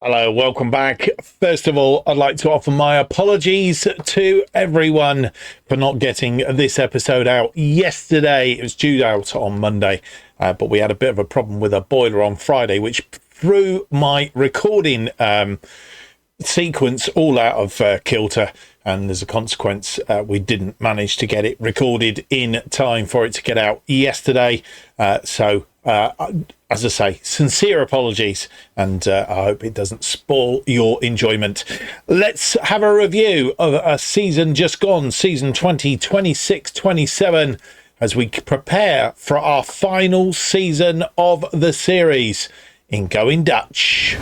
Hello, welcome back. First of all, I'd like to offer my apologies to everyone for not getting this episode out yesterday. It was due out on Monday, but we had a bit of a problem with a boiler on Friday, which threw my recording sequence all out of kilter. And as a consequence, we didn't manage to get it recorded in time for it to get out yesterday. As I say, sincere apologies, and I hope it doesn't spoil your enjoyment. Let's have a review of a season just gone, season 2026-27, as we prepare for our final season of the series in Going Dutch.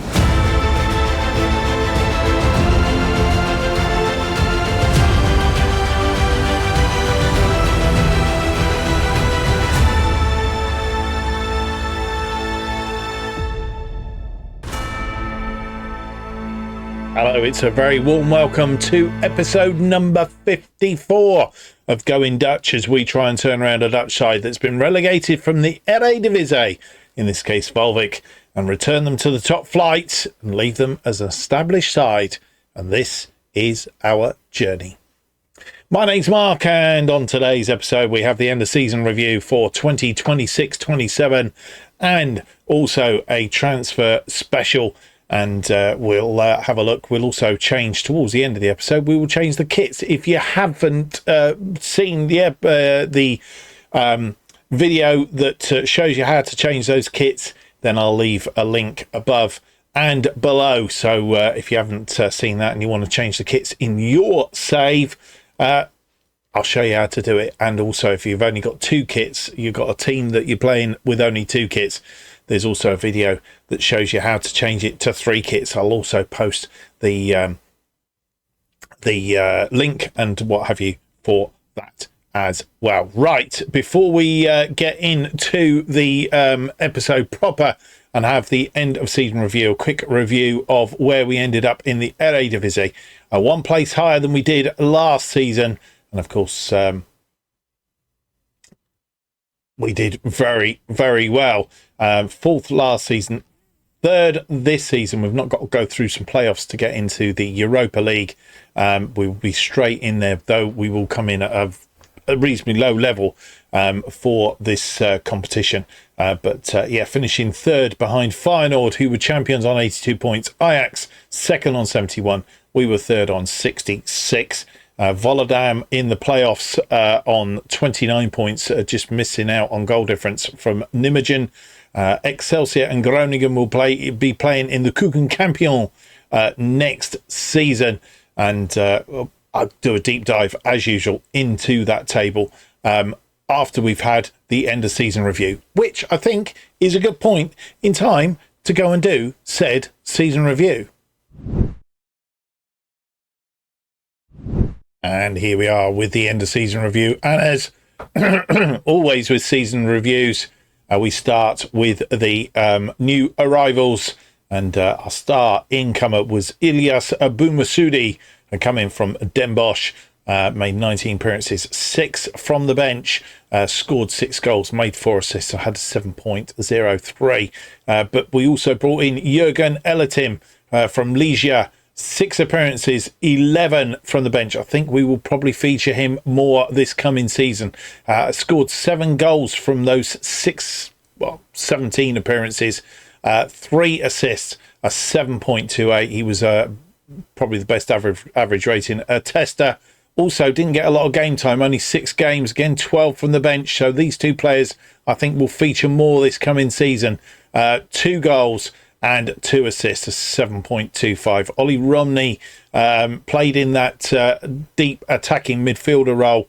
Hello, it's a very warm welcome to episode number 54 of Going Dutch, as we try and turn around a Dutch side that's been relegated from the Eredivisie, in this case Waalwijk, and return them to the top flight and leave them as an established side. And this is our journey. My name's Mark, and on today's episode we have the end of season review for 2026-27 and also a transfer special. And we'll have a look. We'll also change towards the end of the episode. We will change the kits. If you haven't seen the video that shows you how to change those kits, then I'll leave a link above and below. So if you haven't seen that and you want to change the kits in your save, I'll show you how to do it. And also, if you've only got two kits, you've got a team that you're playing with only two kits, there's also a video that shows you how to change it to three kits. I'll also post the link and what have you for that as well. Right, before we get into the episode proper and have the end of season review, a quick review of where we ended up in the Eredivisie. One place higher than we did last season, and of course we did very, very well. Fourth last season, third this season. We've not got to go through some playoffs to get into the Europa League. We'll be straight in there, though we will come in at a reasonably low level for this competition. Finishing third behind Feyenoord, who were champions on 82 points. Ajax, second on 71. We were third on 66. Volendam in the playoffs on 29 points, just missing out on goal difference from Nijmegen. Excelsior and Groningen will be playing in the Keukenkampioen next season, and I'll do a deep dive as usual into that table after we've had the end of season review, which I think is a good point in time to go and do said season review. And here we are with the end of season review, and as always with season reviews, we start with the new arrivals, and our star incomer was Ilyas Boumassoudi, coming from Den Bosch. Made 19 appearances, 6 from the bench, scored 6 goals, made 4 assists, so had 7.03. But we also brought in Jurgen Ellertim from Legia. 6 appearances, 11 from the bench. I think we will probably feature him more this coming season. Scored 7 goals from those 17 appearances. 3 assists, a 7.28. He was probably the best average rating. Tester also didn't get a lot of game time, only 6 games. Again, 12 from the bench. So these two players, I think, will feature more this coming season. 2 goals and 2 assists, a 7.25. Ollie Romney played in that deep attacking midfielder role,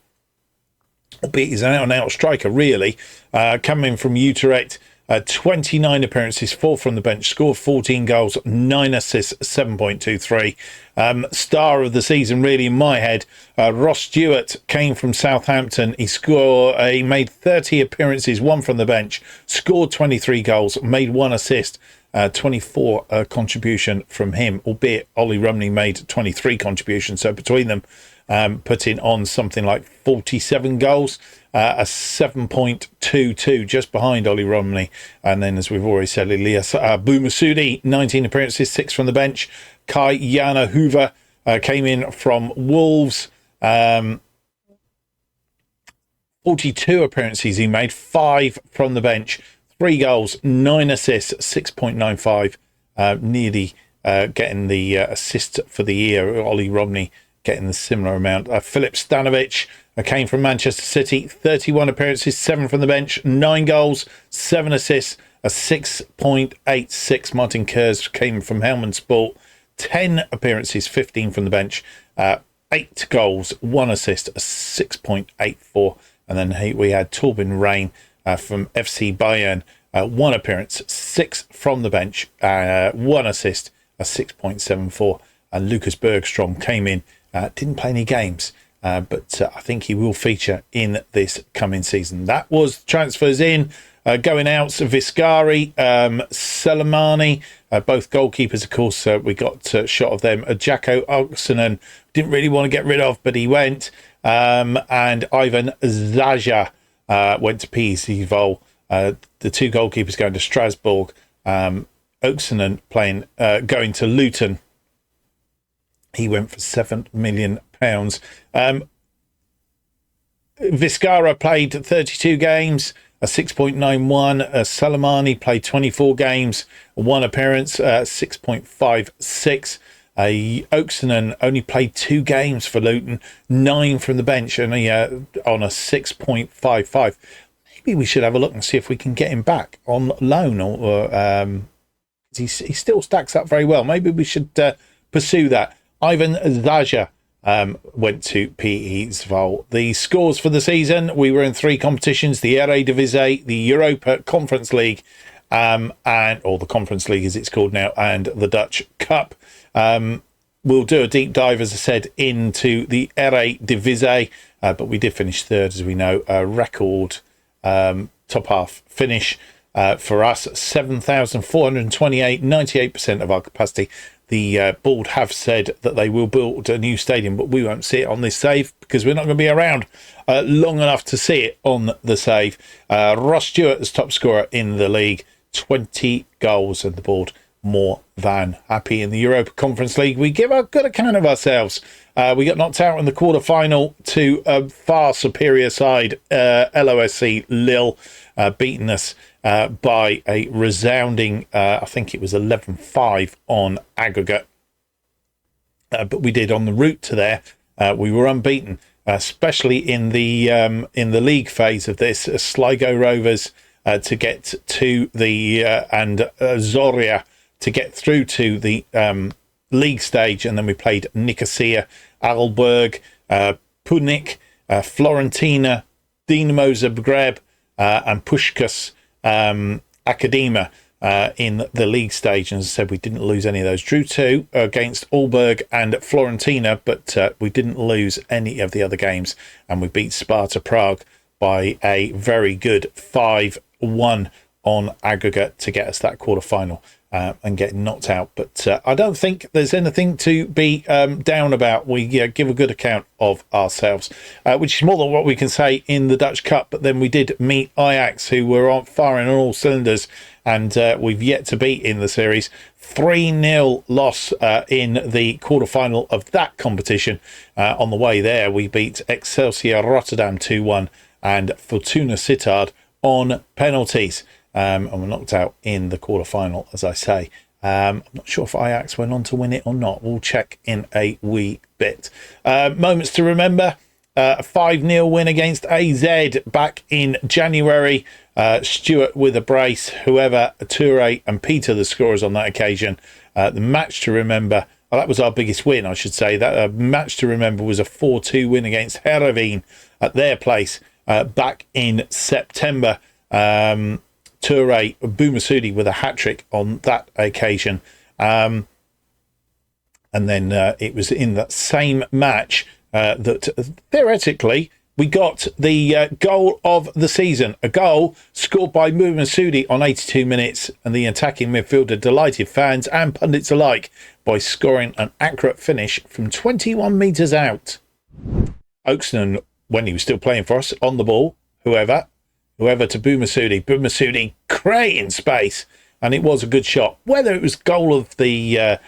albeit he's an out-and-out striker, really. Coming from Utrecht, 29 appearances, 4 from the bench, scored 14 goals, 9 assists, 7.23. Star of the season, really, in my head, Ross Stewart came from Southampton. He made 30 appearances, 1 from the bench, scored 23 goals, made 1 assist. 24 contribution from him, albeit Ollie Romney made 23 contributions. So between them, putting on something like 47 goals, a 7.22, just behind Ollie Romney. And then, as we've already said, Elias Boumassoudi, 19 appearances, 6 from the bench. Kai Jana Hoover came in from Wolves. 42 appearances he made, 5 from the bench, 3 goals, 9 assists, 6.95, nearly getting the assist for the year. Ollie Romney getting the similar amount. Filip Stanovic came from Manchester City, 31 appearances, 7 from the bench, 9 goals, 7 assists, a 6.86. Martin Kurz came from Helmand Sport, 10 appearances, 15 from the bench, 8 goals, 1 assist, a 6.84. And then we had Torben Rain from FC Bayern, 1 appearance, 6 from the bench, 1 assist, a 6.74. And Lucas Bergstrom came in, didn't play any games, but I think he will feature in this coming season. That was transfers in. Going out, Viscari, Selemani, both goalkeepers, of course. We got a shot of them. Jacko Oksanen didn't really want to get rid of, but he went. And Ivan Zaja went to PSV Vol. The 2 goalkeepers going to Strasbourg. Oksanen going to Luton. He went for £7 million. Viscara played 32 games, a 6.91. Salamani played 24 games, 1 appearance, 6.56. Oksanen only played 2 games for Luton, 9 from the bench, and on a 6.55. Maybe we should have a look and see if we can get him back on loan, or he still stacks up very well. Maybe we should pursue that. Ivan Zaja went to PSV. The scores for the season: we were in 3 competitions: the Eredivisie, the Europa Conference League, or the Conference League as it's called now, and the Dutch Cup. We'll do a deep dive, as I said, into the Eredivisie, but we did finish 3rd, as we know. A record top half finish for us: 7,428, 98% of our capacity. The board have said that they will build a new stadium, but we won't see it on this save because we're not going to be around long enough to see it on the save. Ross Stewart is top scorer in the league, 20 goals, and the board more than happy. In the Europa Conference League, we give a good account of ourselves. We got knocked out in the quarter-final to a far superior side, LOSC Lille, beating us by a resounding, I think it was 11-5 on aggregate. But we did on the route to there. We were unbeaten, especially in the league phase of this. Sligo Rovers to get to the and Zoria to get through to the league stage, and then we played Nicosia, Alberg, Punik, Florentina, Dinamo Zagreb, and Pushkas Akadema in the league stage. And as I said, we didn't lose any of those. Drew 2 against Alberg and Florentina, but we didn't lose any of the other games, and we beat Sparta Prague by a very good 5-1 on aggregate to get us that quarter-final. And getting knocked out, but I don't think there's anything to be down about. We give a good account of ourselves, which is more than what we can say in the Dutch Cup. But then we did meet Ajax, who were firing on all cylinders, and we've yet to beat in the series. 3-0 loss in the quarter-final of that competition. On the way there, we beat Excelsior Rotterdam 2-1 and Fortuna Sittard on penalties. And we're knocked out in the quarter-final, as I say. I'm not sure if Ajax went on to win it or not. We'll check in a wee bit. Moments to remember. A 5-0 win against AZ back in January. Stewart with a brace. Whoever, Toure and Peter, the scorers on that occasion. The match to remember. Well, that was our biggest win, I should say. That match to remember was a 4-2 win against Heerenveen at their place back in September. Toure Boumassoudi with a hat-trick on that occasion. And then it was in that same match that theoretically we got the goal of the season. A goal scored by Boumassoudi on 82 minutes, and the attacking midfielder delighted fans and pundits alike by scoring an accurate finish from 21 metres out. Oakson, when he was still playing for us, on the ball, whoever to Boumassoudi. Boumassoudi creating space, and it was a good shot. Whether it was goal of the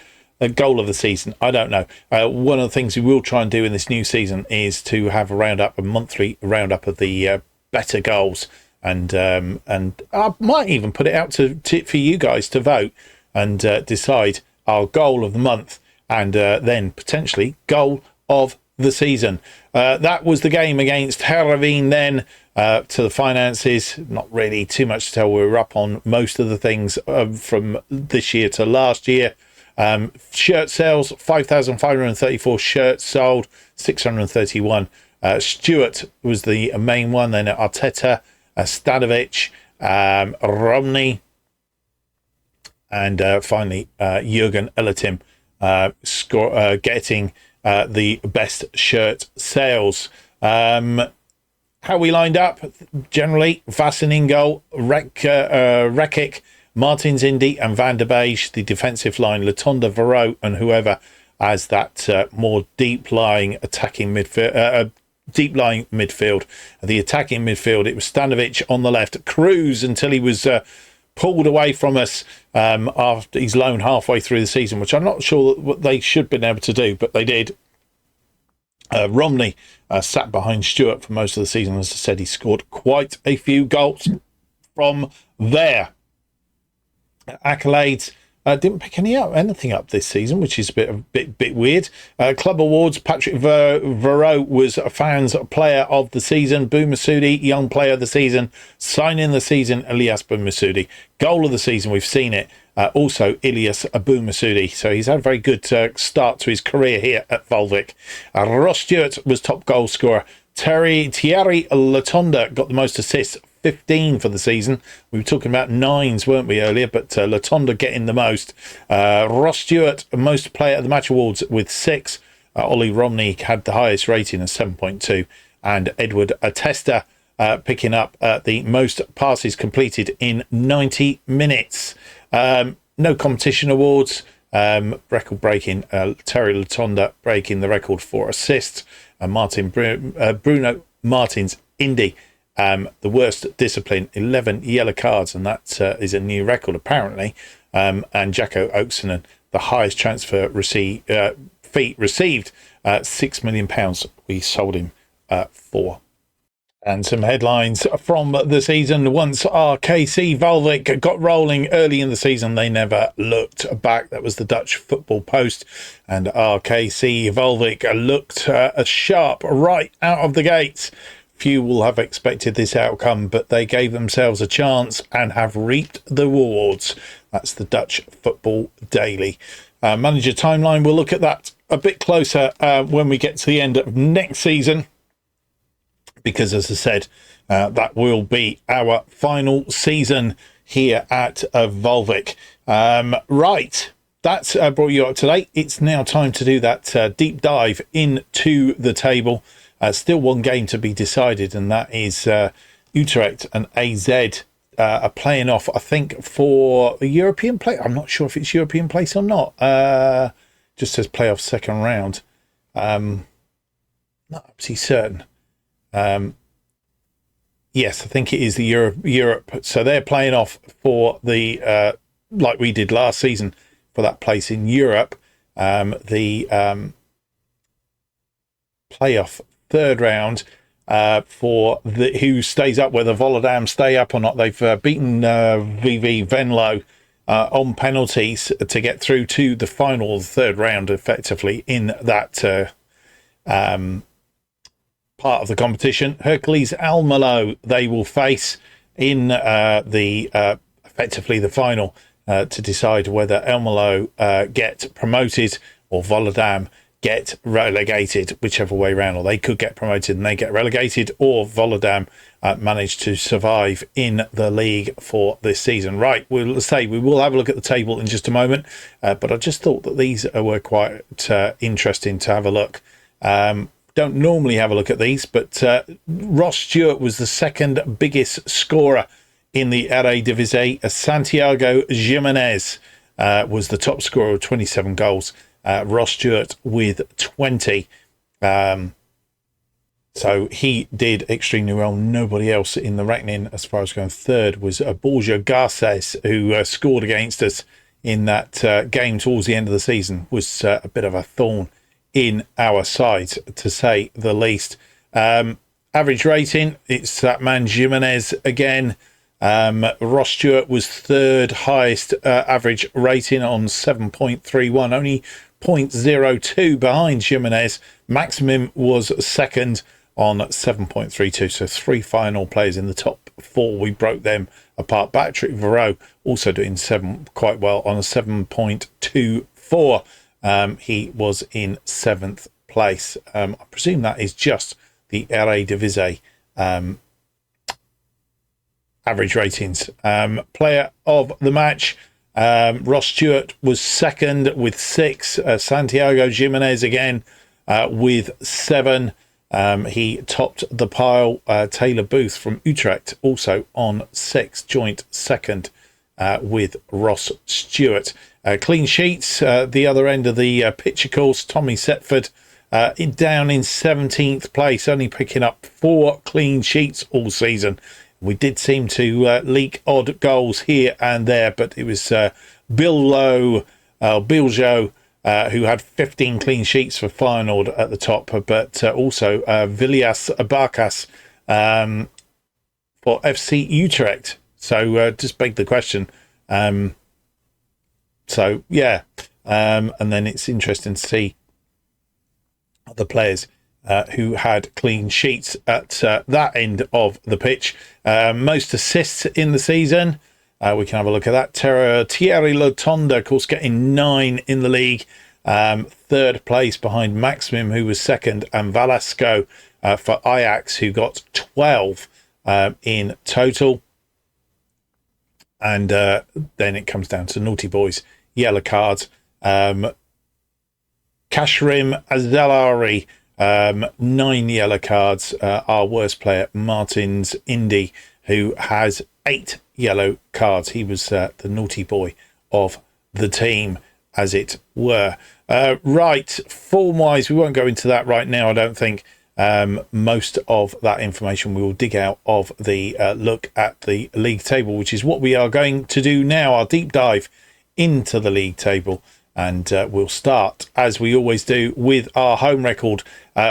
season, I don't know. One of the things we will try and do in this new season is to have a monthly roundup of the better goals, and I might even put it out for you guys to vote and decide our goal of the month, and then potentially goal of the season. That was the game against Heerenveen then. To the finances, not really too much to tell. We were up on most of the things from this year to last year. Shirt sales, 5,534 shirts sold, 631. Stewart was the main one, then Arteta, Stanovic, Romney, and finally Jurgen Elatim getting the best shirt sales. How we lined up, generally, Vassen in goal, Rekic, Martins, Indy, and Van der Beek. The defensive line, Latonda, Varro, and whoever as that more deep-lying attacking midfield. The attacking midfield, it was Stanovic on the left, Cruz until he was pulled away from us after his loan halfway through the season, which I'm not sure what they should have been able to do, but they did. Romney sat behind Stewart for most of the season. As I said, he scored quite a few goals from there. Accolades, didn't pick anything up this season, which is a bit weird. Club awards, Patrick Varro was a fans player of the season. Boumassoudi, young player of the season. Sign in the season, Elias Boumassoudi. Goal of the season, we've seen it. Also, Elias Boumassoudi. So he's had a very good start to his career here at Waalwijk. Ross Stewart was top goal scorer. Thierry Latonda got the most assists, 15 for the season. We were talking about 9s, weren't we, earlier? But Latonda getting the most. Ross Stewart, most player of the match awards with 6. Ollie Romney had the highest rating of 7.2. And Edward Atesta picking up the most passes completed in 90 minutes. No competition awards. Record breaking, Terry Latonda breaking the record for assists. Bruno Martins, Indy, the worst discipline, 11 yellow cards, and that is a new record apparently. And Jacko Oaksonen, the highest transfer fee received, £6 million we sold him for. And some headlines from the season. Once RKC Waalwijk got rolling early in the season, they never looked back. That was the Dutch Football Post. And RKC Waalwijk looked sharp right out of the gates. Few will have expected this outcome, but they gave themselves a chance and have reaped the rewards. That's the Dutch Football Daily. Manager timeline, we'll look at that a bit closer when we get to the end of next season. Because, as I said, that will be our final season here at Waalwijk. Right, that's brought you up to date. It's now time to do that deep dive into the table. Still one game to be decided, and that is Utrecht and AZ are playing off, I think, for a European place. I'm not sure if it's European place or not. Just says playoff second round. Not absolutely certain. Yes, I think it is the Europe. So they're playing off for the like we did last season for that place in Europe. The playoff third round for the who stays up, whether Volendam stay up or not. They've beaten VV Venlo on penalties to get through to the final third round, effectively in that part of the competition. Hercules Almelo they will face in the effectively the final to decide whether Almelo get promoted or Volendam get relegated, whichever way around, or they could get promoted and they get relegated, or Volendam manage to survive in the league for this season. Right, we'll say we will have a look at the table in just a moment, but I just thought that these were quite interesting to have a look. Don't normally have a look at these, but Ross Stewart was the second biggest scorer in the Eredivisie. Santiago Jimenez was the top scorer with 27 goals. Ross Stewart with 20. So he did extremely well. Nobody else in the reckoning, as far as going third, was Borja Garces, who scored against us in that game towards the end of the season. Was a bit of a thorn in our side, to say the least. Average rating, it's that man Jimenez again. Ross Stewart was third highest average rating on 7.31, only 0.02 behind Jimenez. Maximum was second on 7.32, so three final players in the top four. We broke them apart. Patrick Varro also doing quite well on a 7.24. He was in seventh place. I presume that is just the Eredivisie average ratings. Player of the match, Ross Stewart was second with 6. Santiago Jimenez again with 7. He topped the pile. Taylor Booth from Utrecht also on 6, joint second with Ross Stewart. Clean sheets, the other end of the pitch, of course, Tommy Setford down in 17th place, only picking up 4 clean sheets all season. We did seem to leak odd goals here and there, but it was Biljo, who had 15 clean sheets for Feyenoord at the top, but also Villias Barkas for FC Utrecht. So just beg the question. And then it's interesting to see the players who had clean sheets at that end of the pitch. Most assists in the season. We can have a look at that. Thierry Lotonda, of course, getting 9 in the league. Third place behind Maximum, who was second, and Velasco for Ajax, who got 12 in total. And then it comes down to naughty boys, yellow cards. Kashrim Azalari, 9 yellow cards. Our worst player, Martins Indy, who has 8 yellow cards. He was the naughty boy of the team, as it were. Right, form-wise, we won't go into that right now, I don't think. Most of that information we will dig out of the look at the league table, which is what we are going to do now, our deep dive into the league table. And we'll start, as we always do, with our home record.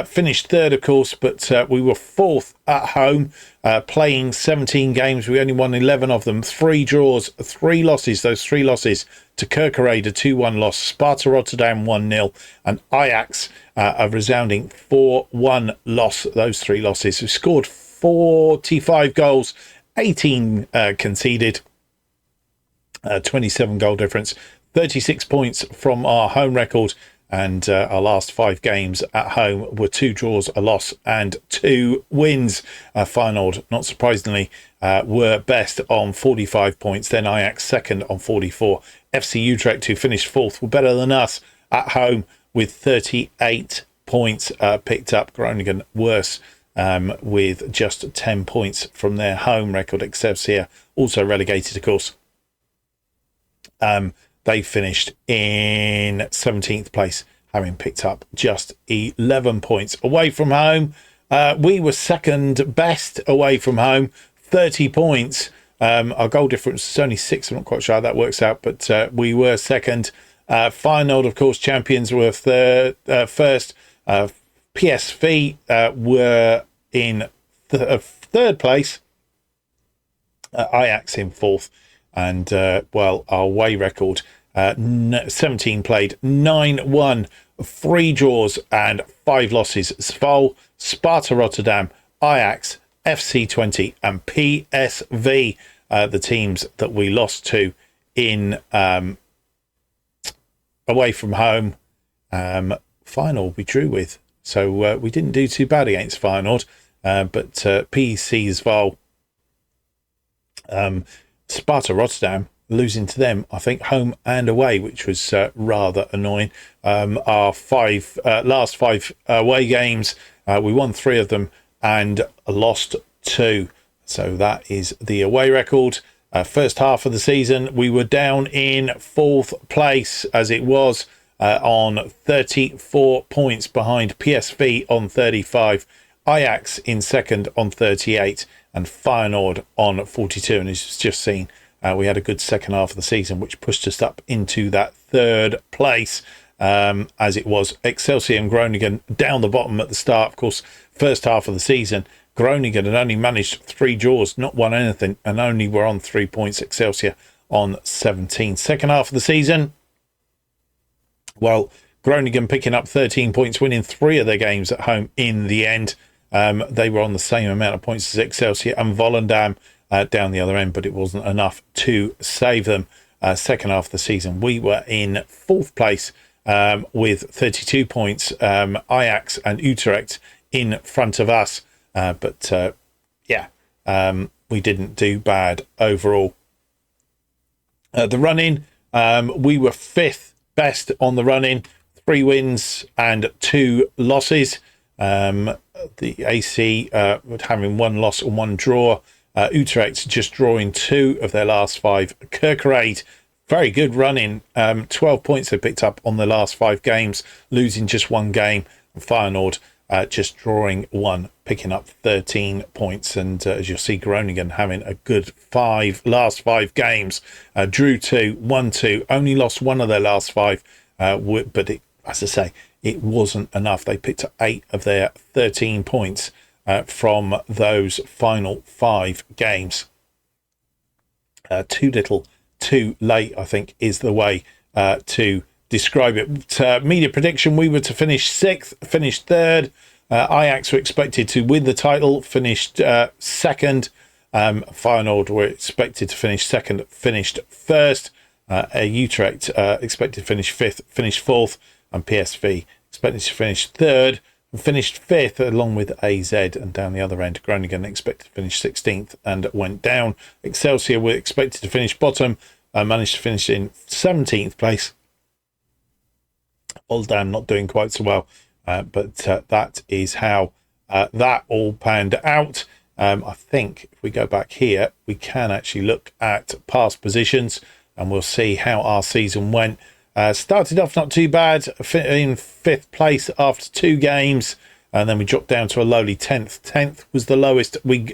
Finished third, of course, but we were fourth at home, playing 17 games. We only won 11 of them. 3 draws, 3 losses. Those 3 losses to Kerkrade, a 2-1 loss. Sparta Rotterdam 1-0. And Ajax, a resounding 4-1 loss. Those 3 losses. We scored 45 goals, 18 conceded, 27 goal difference. 36 points from our home record, and our last 5 games at home were 2 draws, a loss, and 2 wins. Feyenoord, not surprisingly, were best on 45 points, then Ajax second on 44. FC Utrecht, who finished fourth, were better than us at home with 38 points picked up. Groningen worse with just 10 points from their home record. Excelsior, also relegated, of course. They finished in 17th place, having picked up just 11 points away from home. We were second best away from home, 30 points. Our goal difference is only 6. I'm not quite sure how that works out, but we were second. Feyenoord, of course, champions, were first. PSV were in third place. Ajax in fourth. And, our away record, 17 played, 9 won, 3 draws and 5 losses. Sval, Sparta Rotterdam, Ajax, FC20 and PSV, the teams that we lost to in away from home. Final we drew with. So we didn't do too bad against Feyenoord, but PC Sval, Sparta Rotterdam, losing to them, I think, home and away, which was rather annoying. Our last 5 away games, we won 3 of them and lost 2. So that is the away record. First half of the season, we were down in 4th place, as it was, on 34 points behind PSV on 35. Ajax in second on 38 and Feyenoord on 42. And as you've just seen, we had a good second half of the season, which pushed us up into that third place, as it was Excelsior and Groningen down the bottom at the start. Of course, first half of the season, Groningen had only managed 3 draws, not won anything, and only were on 3 points. Excelsior on 17. Second half of the season, well, Groningen picking up 13 points, winning 3 of their games at home in the end. They were on the same amount of points as Excelsior and Volendam down the other end, but it wasn't enough to save them. Second half of the season, we were in 4th place with 32 points. Ajax and Utrecht in front of us. But we didn't do bad overall. The run-in, we were 5th best on the run-in, 3 wins and 2 losses. The AC having 1 loss and 1 draw. Utrecht just drawing 2 of their last 5. Kerkrade, very good running. 12 points they picked up on the last 5 games, losing just 1 game. And Feyenoord just drawing 1, picking up 13 points. And as you'll see, Groningen having a good last 5 games. Drew 2, won 2, only lost 1 of their last 5. But as I say, it wasn't enough. They picked up 8 of their 13 points from those final 5 games. Too little, too late, I think, is the way to describe it. Media prediction, we were to finish 6th, finished 3rd. Ajax were expected to win the title, finished 2nd. Feyenoord were expected to finish 2nd, finished 1st. Utrecht expected to finish 5th, finished 4th. And PSV expected to finish 3rd and finished 5th, along with AZ. And down the other end, Groningen expected to finish 16th and went down. Excelsior were expected to finish bottom, managed to finish in 17th place. Volendam not doing quite so well, but that is how that all panned out. I think if we go back here, we can actually look at past positions and we'll see how our season went. Started off not too bad, in 5th place after 2 games, and then we dropped down to a lowly 10th. 10th was the lowest we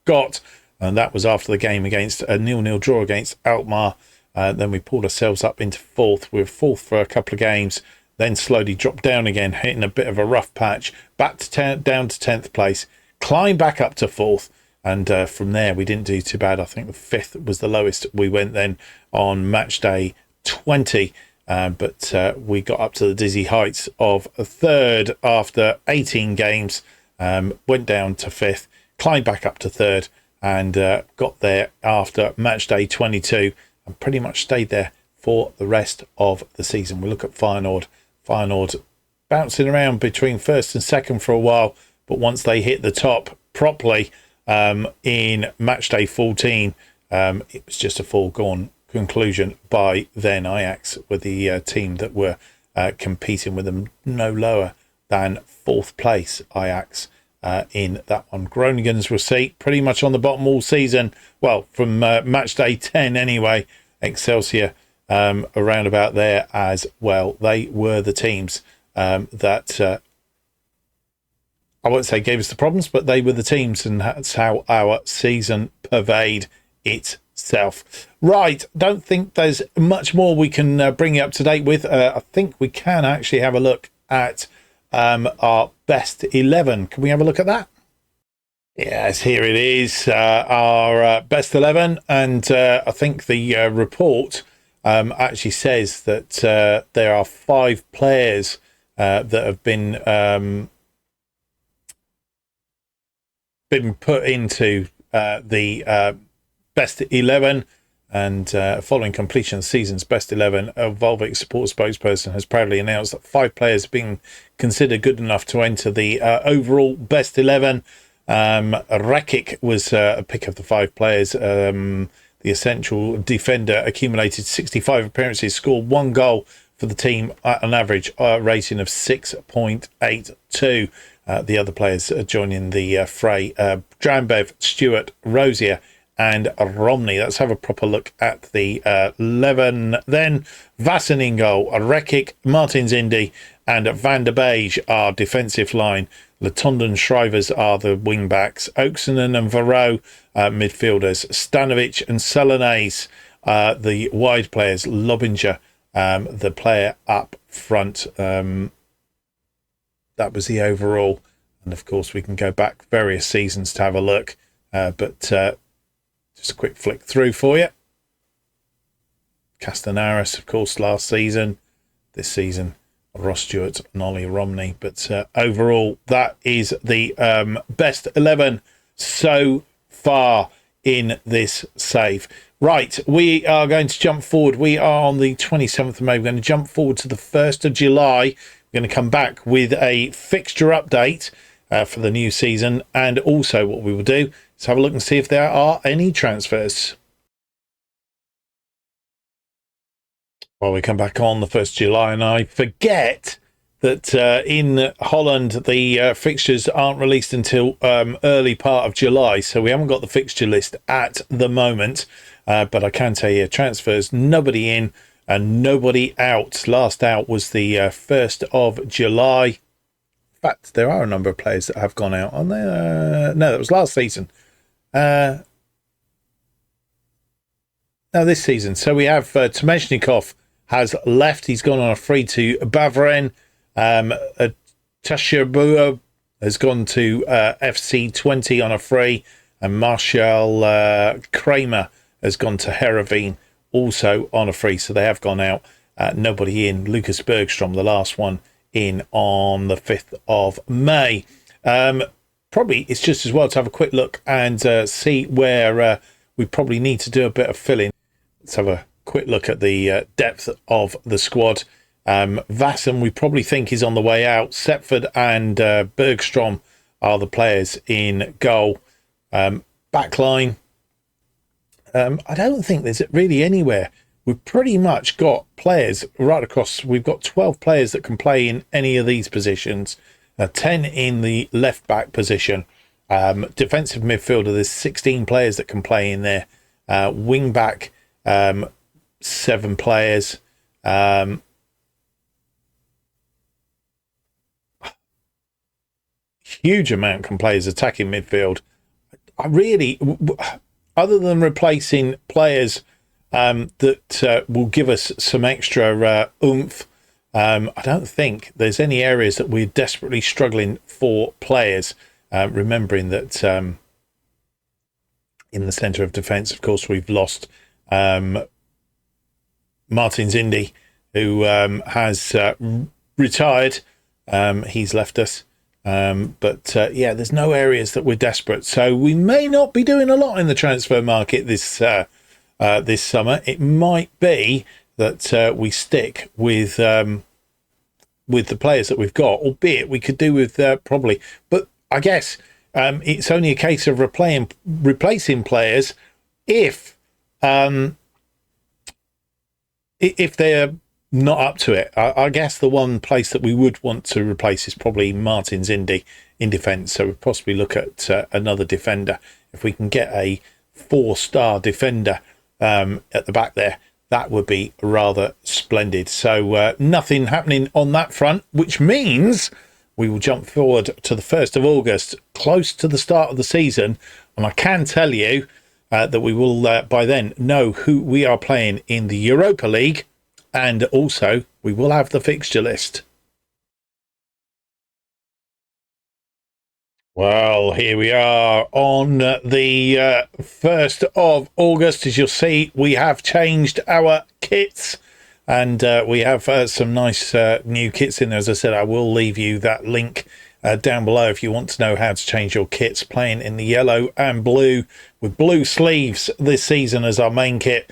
got, and that was after the game against a 0-0 draw against Alkmaar. Then we pulled ourselves up into 4th. We were 4th for a couple of games, then slowly dropped down again, hitting a bit of a rough patch, back to down to 10th place, climbed back up to 4th, and from there we didn't do too bad. I think the 5th was the lowest we went then on match day 20, but we got up to the dizzy heights of 3rd after 18 games, went down to 5th, climbed back up to 3rd, and got there after match day 22 and pretty much stayed there for the rest of the season. We look at Feyenoord bouncing around between 1st and 2nd for a while, but once they hit the top properly in match day 14, it was just a foregone conclusion by then. Ajax were the team that were competing with them, no lower than 4th place. Ajax in that one. Groningen's were see pretty much on the bottom all season. Well, from match day 10 anyway. Excelsior around about there as well. They were the teams that I won't say gave us the problems, but they were the teams, and that's how our season pervaded itself. Right, don't think there's much more we can bring you up to date with. I think we can actually have a look at our best 11. Can we have a look at that? Yes, here it is, our best 11, and I think the report actually says that there are 5 players that have been put into the best 11, and following completion of the season's best 11, a Waalwijk support spokesperson has proudly announced that 5 players have been considered good enough to enter the overall best 11. Rakic was a pick of the 5 players. The essential defender accumulated 65 appearances, scored 1 goal for the team at an average rating of 6.82. The other players joining the fray, Drambev, Stewart, Rosier and Romney. Let's have a proper look at the 11 then. Vassen in goal, Rekic, Martins Indy and Van der Beek are defensive line. Latondon and Shrivers are the wing backs. Oaksonen and Varro midfielders. Stanovic and Selenaes the wide players. Lobinger the player up front. That was the overall. And of course, we can go back various seasons to have a look. But just a quick flick through for you. Castanaris, of course, last season. This season, Ross Stewart and Ollie Romney. But overall, that is the best 11 so far in this save. Right, we are going to jump forward. We are on the 27th of May. We're going to jump forward to the 1st of July. We're going to come back with a fixture update for the new season. And also what we will do is have a look and see if there are any transfers. Well, we come back on the 1st of July, and I forget that in Holland, the fixtures aren't released until early part of July, so we haven't got the fixture list at the moment. But I can tell you, transfers, nobody in and nobody out. Last out was the 1st of July. In fact, there are a number of players that have gone out. On there, no, that was last season. No, this season. So we have Tomeshnikov has left. He's gone on a free to Bavaren. Tashirbua has gone to FC 20 on a free. And Marshall Kramer has gone to Heerenveen also on a free. So they have gone out. Nobody in. Lucas Bergstrom, the last one, in on the 5th of May. Probably it's just as well to have a quick look and see where we probably need to do a bit of filling. Let's have a quick look at the depth of the squad. Vassen, we probably think, is on the way out. Setford and Bergstrom are the players in goal. Backline, I don't think there's really anywhere. We've pretty much got players right across. We've got 12 players that can play in any of these positions. 10 in the left back position. Defensive midfielder, there's 16 players that can play in there. Wing back, 7 players. Huge amount can play as attacking midfield. I really, other than replacing players that will give us some extra oomph, I don't think there's any areas that we're desperately struggling for players. Remembering that in the centre of defence, of course, we've lost Martin Zindi, who has retired. He's left us. But there's no areas that we're desperate. So we may not be doing a lot in the transfer market this summer. It might be that we stick with the players that we've got, albeit we could do with probably. But I guess it's only a case of replacing players if they're not up to it. I guess the one place that we would want to replace is probably Martin Zindi in defence. So we'd possibly look at another defender. If we can get a 4-star defender at the back there, that would be rather splendid. So nothing happening on that front, which means we will jump forward to the 1st of August, close to the start of the season. And I can tell you that we will by then know who we are playing in the Europa League. And also, we will have the fixture list. Well, here we are on the 1st of August. As you'll see, we have changed our kits. And we have some nice new kits in there. As I said, I will leave you that link down below if you want to know how to change your kits. Playing in the yellow and blue with blue sleeves this season as our main kit.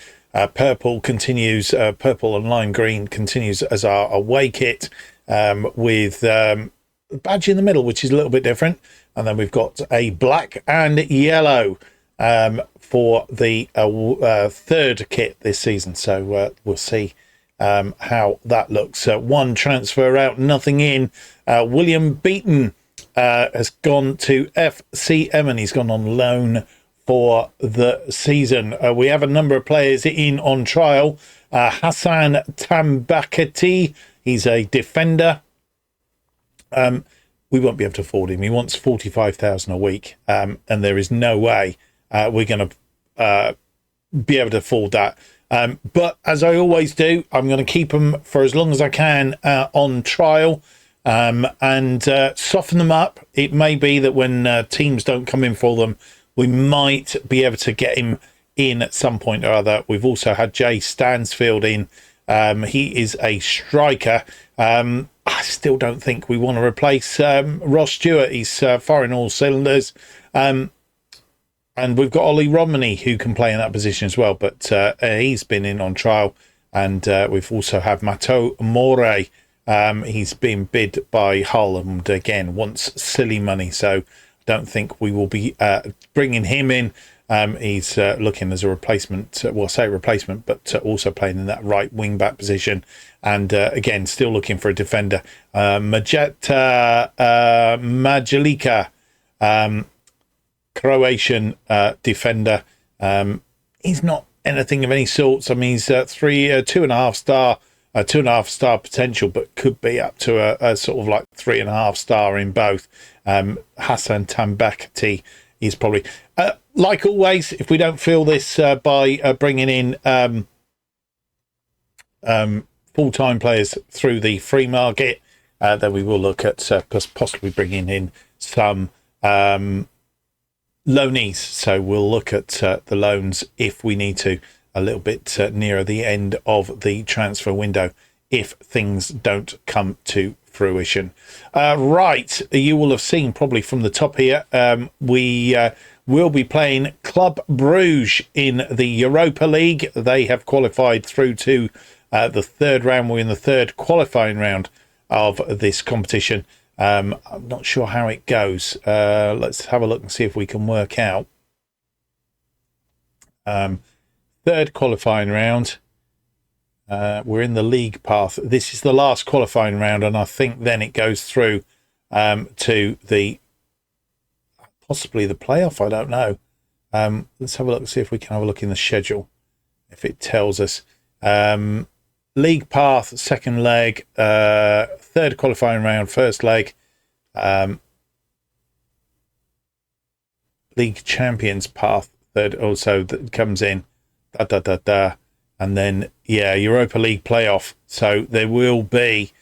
Purple continues, purple and lime green continues as our away kit with a badge in the middle, which is a little bit different. And then we've got a black and yellow for the 3rd kit this season. So we'll see how that looks. One transfer out, nothing in. William Beaton has gone to FCM and he's gone on loan for the season. We have a number of players in on trial. Hassan Tambakati, he's a defender. We won't be able to afford him. He wants 45,000 a week, and there is no way we're going to be able to afford that. But as I always do, I'm going to keep them for as long as I can on trial and soften them up. It may be that when teams don't come in for them, we might be able to get him in at some point or other. We've also had Jay Stansfield in. He is a striker. I still don't think we want to replace Ross Stewart. He's firing all cylinders. And we've got Ollie Romney who can play in that position as well, but he's been in on trial. And we've also had Matteo More. He's been bid by Hull and again wants silly money, so I don't think we will be bringing him in. He's looking as a replacement, replacement, but also playing in that right wing back position. And again, still looking for a defender. Majeta Majalica, Croatian defender. He's not anything of any sorts. I mean, he's 2.5 star. 2.5 star potential, but could be up to a sort of like 3.5 star in both. Hassan Tambakati is probably, like always, if we don't fill this by bringing in full-time players through the free market, then we will look at possibly bringing in some loanees. So we'll look at the loans if we need to, a little bit nearer the end of the transfer window if things don't come to fruition. Right, you will have seen probably from the top here, we will be playing Club Bruges in the Europa League. They have qualified through to the third round. We're in the third qualifying round of this competition. I'm not sure how it goes. Let's have a look and see if we can work out. Third qualifying round. We're in the league path. This is the last qualifying round, and I think then it goes through to the possibly the playoff. I don't know. Let's have a look and see if we can have a look in the schedule. If it tells us. League path, second leg, third qualifying round, first leg. League champions path, third also that comes in. And then, Europa League playoff. So there will be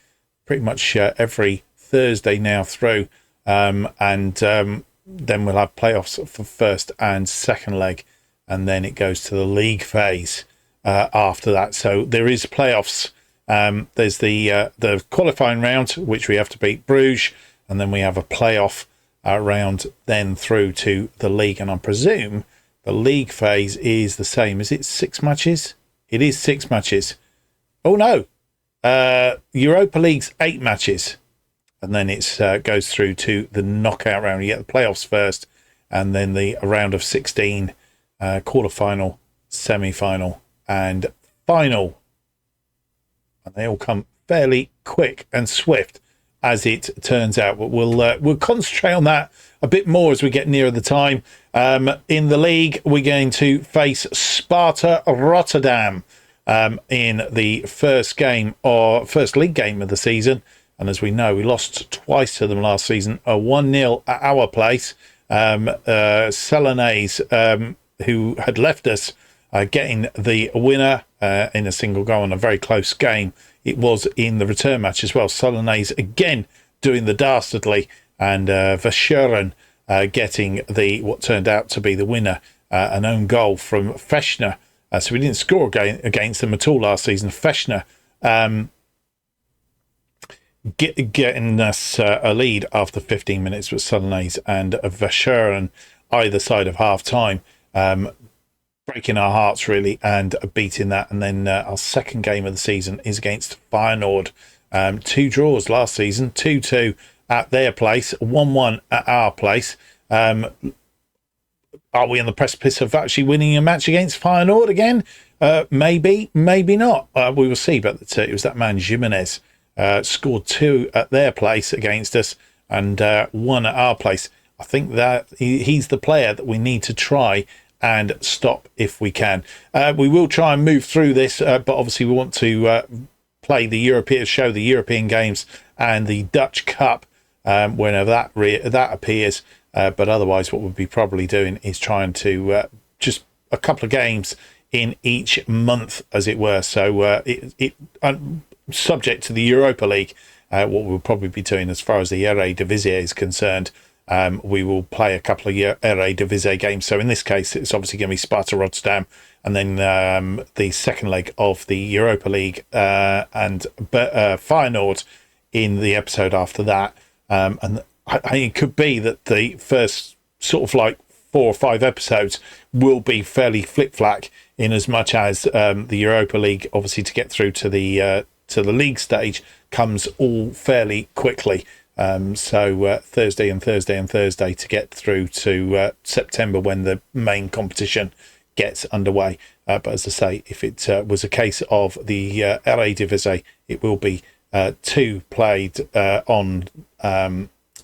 pretty much every Thursday now through. And then we'll have playoffs for first and second leg. And then it goes to the league phase after that. So there is playoffs. There's the qualifying round, which we have to beat Bruges. And then we have a playoff round then through to the league. And I presume the league phase is the same. Is it 6 matches? It is 6 matches. Oh, no. Europa League's 8 matches. And then it goes through to the knockout round. You get the playoffs first, and then the round of 16, quarterfinal, semi-final, and final. And they all come fairly quick and swift, as it turns out. But we'll concentrate on that a bit more as we get nearer the time. In the league, we're going to face Sparta Rotterdam in the first league game of the season. And as we know, we lost twice to them last season, a 1-0 at our place. Selenase, who had left us, getting the winner in a single goal in a very close game. It was in the return match as well. Selenase again doing the dastardly, and Verschuren getting what turned out to be the winner, an own goal from Fechner. So we didn't score against them at all last season. Fechner getting us a lead after 15 minutes with Selenase, and Verschuren either side of half time, breaking our hearts really and beating that. And then our second game of the season is against Feyenoord. 2 draws last season, 2-2 at their place, 1-1 at our place. Are we on the precipice of actually winning a match against Feyenoord again? Maybe, maybe not. We will see. But it was that man Jimenez scored 2 at their place against us and 1 at our place. I think that he's the player that we need to try and stop if we can. We will try and move through this, but obviously we want to play the European games and the Dutch Cup whenever that appears. But otherwise, what we'll be probably doing is trying to just a couple of games in each month, as it were. So subject to the Europa League, what we'll probably be doing as far as the Eredivisie is concerned, we will play a couple of Eredivisie games. So in this case, it's obviously going to be Sparta Rotterdam, and then the second leg of the Europa League and Feyenoord in the episode after that. And I think it could be that the first sort of like 4 or 5 episodes will be fairly flip-flack, in as much as the Europa League, obviously, to get through to the league stage comes all fairly quickly. So Thursday to get through to September, when the main competition gets underway. But as I say, if it was a case of the Eredivisie, it will be 2 played on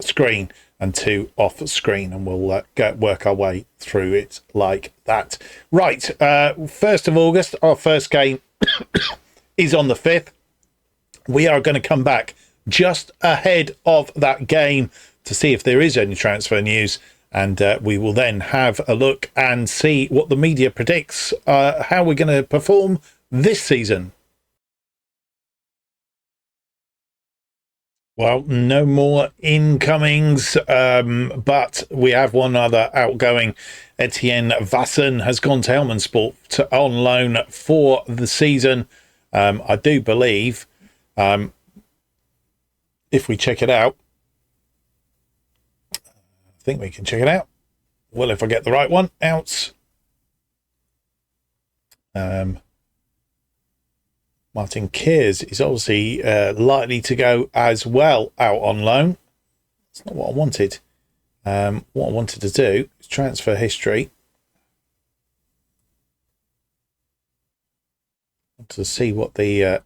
screen and 2 off screen, and we'll work our way through it like that. Right, 1st of August, our first game is on the 5th. We are going to come back just ahead of that game to see if there is any transfer news, and we will then have a look and see what the media predicts how we're going to perform this season. Well, no more incomings, but we have one other outgoing. Etienne Vasson has gone to Helmond on loan for the season. I do believe, if we check it out, I think we can check it out. Well, if I get the right one out. Martin Kears is obviously likely to go as well out on loan. That's not what I wanted. What I wanted to do is transfer history. To see what the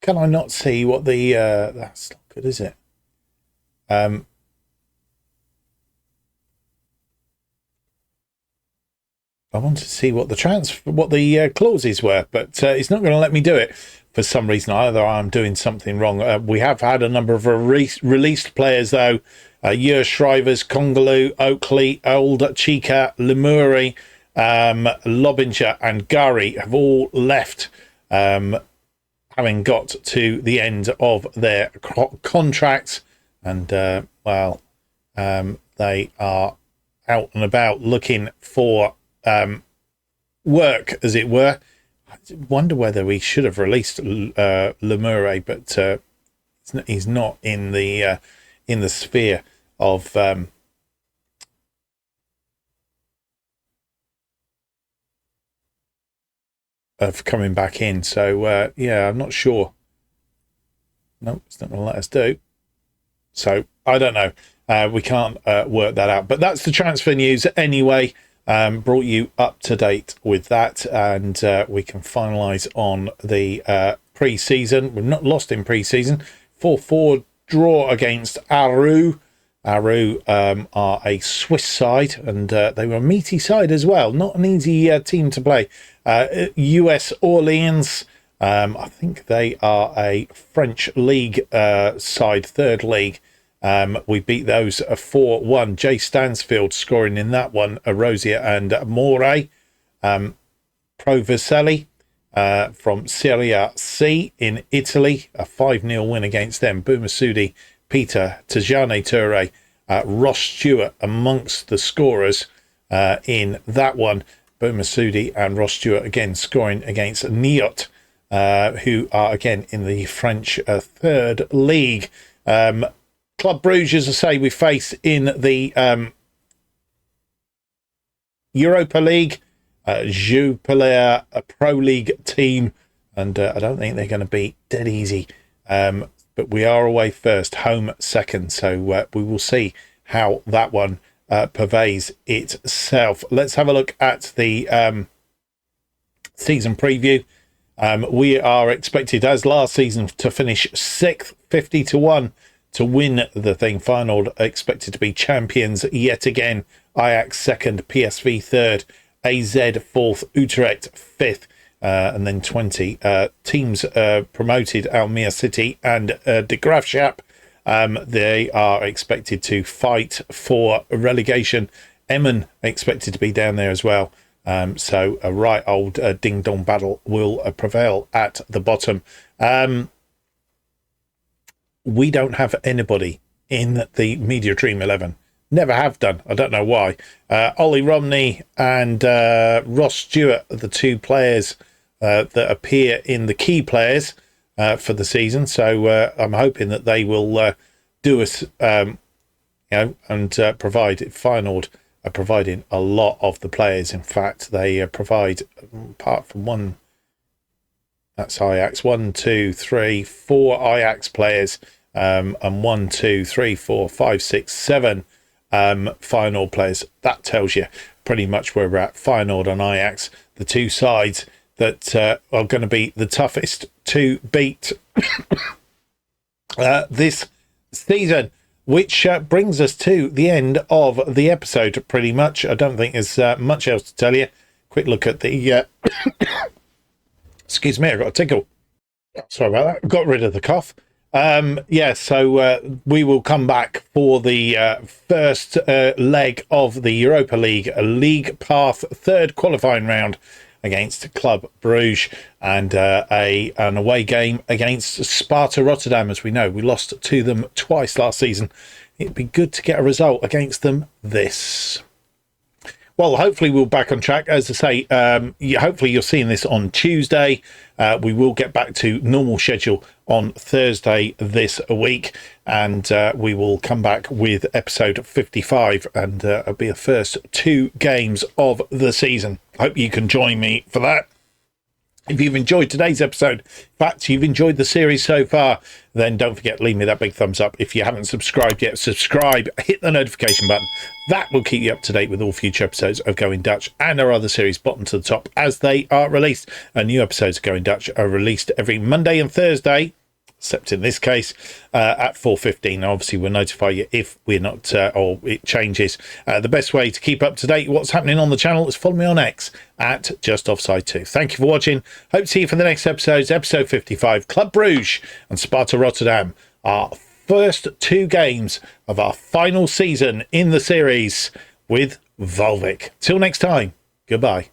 can I not see what the that's not good, is it? I wanted to see what the clauses were, but it's not going to let me do it for some reason. Either I'm doing something wrong. We have had a number of released players, though. Yer Shrivers, Kongaloo, Oakley, Old Chica, Lemuri, Lobinger and Gary have all left, having got to the end of their contracts, and they are out and about looking for work, as it were. I wonder whether we should have released Lemure, but he's not in the sphere of coming back in. So yeah, I'm not sure. No, it's not going to let us do. So I don't know. We can't work that out. But that's the transfer news anyway. Brought you up to date with that, and we can finalise on the pre-season. We've not lost in pre-season. 4-4 draw against Aru. Aru are a Swiss side, and they were a meaty side as well. Not an easy team to play. US Orleans, I think they are a French league side, third league. We beat those 4-1. Jay Stansfield scoring in that one, Arosia and Moray. Provercelli from Serie C in Italy, a 5-0 win against them. Boumassoudi, Peter, Tajane Toure, Ross Stewart amongst the scorers in that one. Boumassoudi and Ross Stewart again scoring against Niot, who are again in the French third league. Club Brugge, as I say, we face in the Europa League, Jupiler, a Pro League team, and I don't think they're going to be dead easy. But we are away first, home second, so we will see how that one purveys itself. Let's have a look at the season preview. We are expected, as last season, to finish 6th, 50-1. To win the thing. Feyenoord expected to be champions yet again. Ajax second, PSV third, AZ 4th, Utrecht 5th, and then 20 teams promoted: Almere City and De Graafschap. They are expected to fight for relegation. Emmen expected to be down there as well. So a right old ding-dong battle will prevail at the bottom. We don't have anybody in the Media Dream 11. Never have done. I don't know why. Ollie Romney and Ross Stewart are the two players that appear in the key players for the season. So I'm hoping that they will do us, and provide. Feyenoord are providing a lot of the players. In fact, they provide, apart from one, that's Ajax, 1, 2, 3, 4 Ajax players, and 1, 2, 3, 4, 5, 6, 7 Feyenoord players. That tells you pretty much where we're at. Feyenoord and Ajax, the two sides that are going to be the toughest to beat this season, which brings us to the end of the episode pretty much. I don't think there's much else to tell you. Quick look at the excuse me, I got a tickle. Sorry about that. Got rid of the cough. So we will come back for the first leg of the Europa League League Path third qualifying round against Club Brugge, and an away game against Sparta Rotterdam. As we know, we lost to them twice last season. It'd be good to get a result against them this. Well, hopefully we'll back on track. As I say, hopefully you're seeing this on Tuesday. We will get back to normal schedule on Thursday this week, and we will come back with episode 55, and it'll be the first 2 games of the season. Hope you can join me for that. If you've enjoyed today's episode, in fact, you've enjoyed the series so far, then don't forget to leave me that big thumbs up. If you haven't subscribed yet, subscribe, hit the notification button. That will keep you up to date with all future episodes of Going Dutch and our other series, bottom to the top, as they are released. And new episodes of Going Dutch are released every Monday and Thursday, except in this case at 4:15. Obviously, we'll notify you if we're not, or it changes. The best way to keep up to date what's happening on the channel is follow me on X at JustOffside2. Thank you for watching. Hope to see you for the next episodes. Episode 55, Club Brugge and Sparta Rotterdam, our first 2 games of our final season in the series with Waalwijk. Till next time, goodbye.